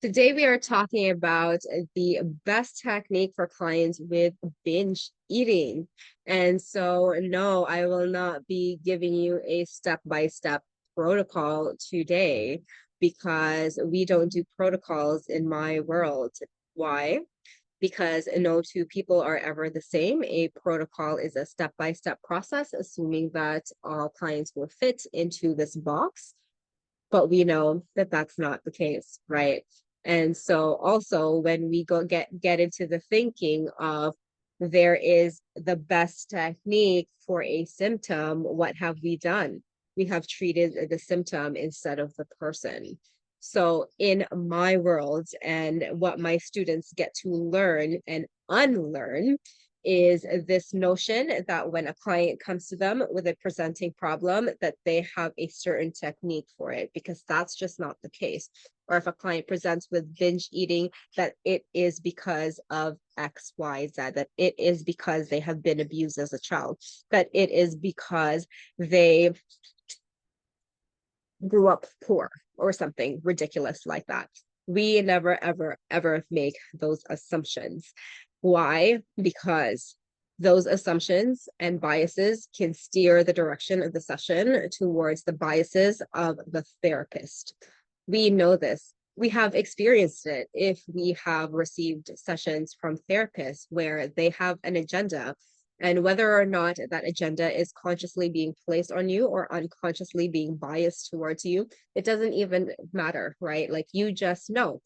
Today we are talking about the best technique for clients with binge eating. And so, no, I will not be giving you a step-by-step protocol today because we don't do protocols in my world. Why? Because no two people are ever the same. A protocol is a step-by-step process, assuming that all clients will fit into this box, but we know that that's not the case, right? And so also when we get into the thinking of there is the best technique for a symptom, what have we done? We have treated the symptom instead of the person. So in my world, and what my students get to learn and unlearn is this notion that when a client comes to them with a presenting problem, that they have a certain technique for it, because that's just not the case. Or if a client presents with binge eating, that it is because of X, Y, Z, that it is because they have been abused as a child, that it is because they grew up poor or something ridiculous like that. We never, ever, ever make those assumptions. Why? Because those assumptions and biases can steer the direction of the session towards the biases of the therapist. We know this. We have experienced it if we have received sessions from therapists where they have an agenda, and whether or not that agenda is consciously being placed on you or unconsciously being biased towards you, it doesn't even matter, right? Like, you just know.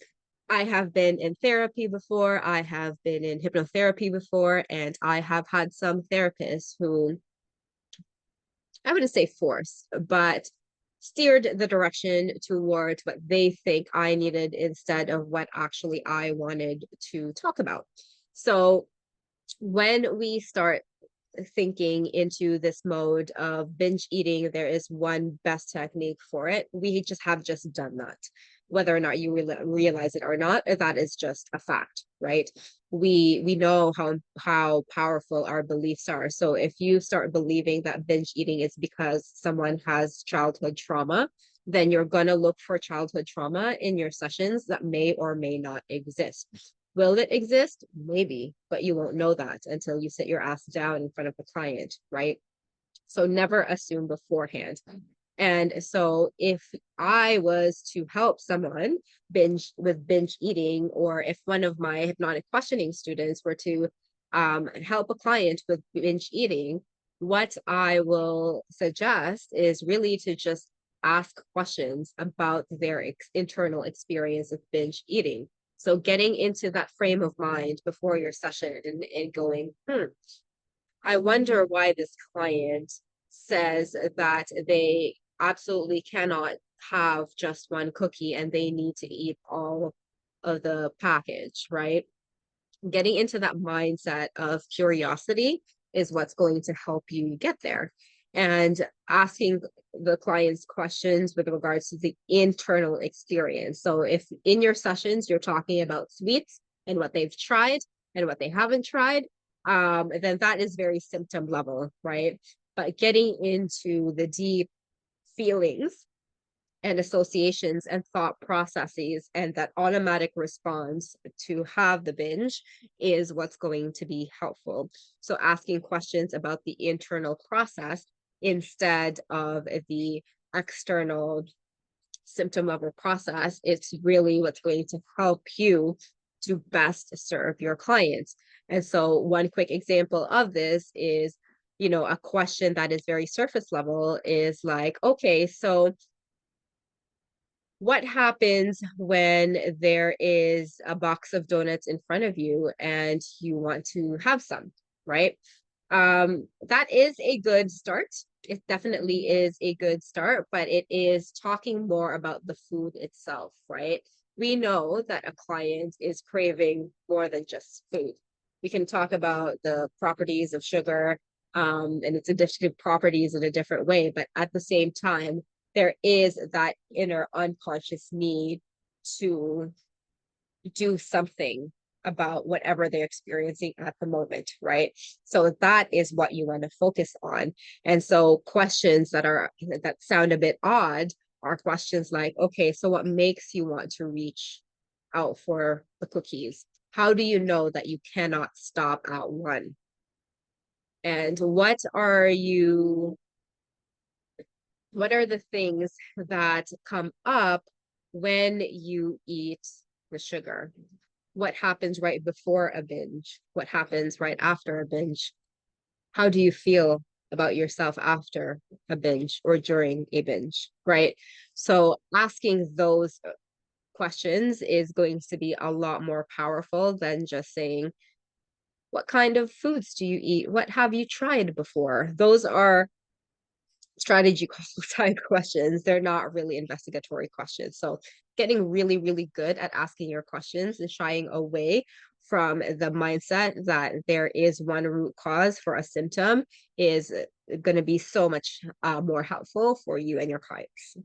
I have been in therapy before, I have been in hypnotherapy before, and I have had some therapists who, I wouldn't say forced, but steered the direction towards what they think I needed instead of what actually I wanted to talk about. So when we start thinking into this mode of binge eating, there is one best technique for it. We just have just done that. Whether or not you realize it or not, that is just a fact, right? We know how powerful our beliefs are. So if you start believing that binge eating is because someone has childhood trauma, then you're going to look for childhood trauma in your sessions that may or may not exist. Will it exist? Maybe, but you won't know that until you sit your ass down in front of the client, right? So never assume beforehand. And so if I was to help someone binge eating, or if one of my hypnotic questioning students were to help a client with binge eating, what I will suggest is really to just ask questions about their internal experience of binge eating. So getting into that frame of mind before your session, and going, I wonder why this client says that they absolutely cannot have just one cookie and they need to eat all of the package, right? Getting into that mindset of curiosity is what's going to help you get there. And asking the clients questions with regards to the internal experience. So if in your sessions you're talking about sweets and what they've tried and what they haven't tried, then that is very symptom level, right? But getting into the deep feelings and associations and thought processes and that automatic response to have the binge is what's going to be helpful. So asking questions about the internal process instead of the external symptom level process, it's really what's going to help you to best serve your clients. And so one quick example of this is, a question that is very surface level is like, okay, so what happens when there is a box of donuts in front of you and you want to have some, right? That is a good start. It definitely is a good start, but it is talking more about the food itself, right? We know that a client is craving more than just food. We can talk about the properties of sugar, and its addictive properties in a different way, but at the same time, there is that inner unconscious need to do something about whatever they're experiencing at the moment, right? So that is what you want to focus on. And so questions that sound a bit odd are questions like, okay, so what makes you want to reach out for the cookies? How do you know that you cannot stop at one? And what are the things that come up when you eat the sugar? What happens right before a binge? What happens right after a binge? How do you feel about yourself after a binge or during a binge, right? So asking those questions is going to be a lot more powerful than just saying, what kind of foods do you eat? What have you tried before? Those are strategy type questions. They're not really investigatory questions. So getting really, really good at asking your questions and shying away from the mindset that there is one root cause for a symptom is going to be so much more helpful for you and your clients.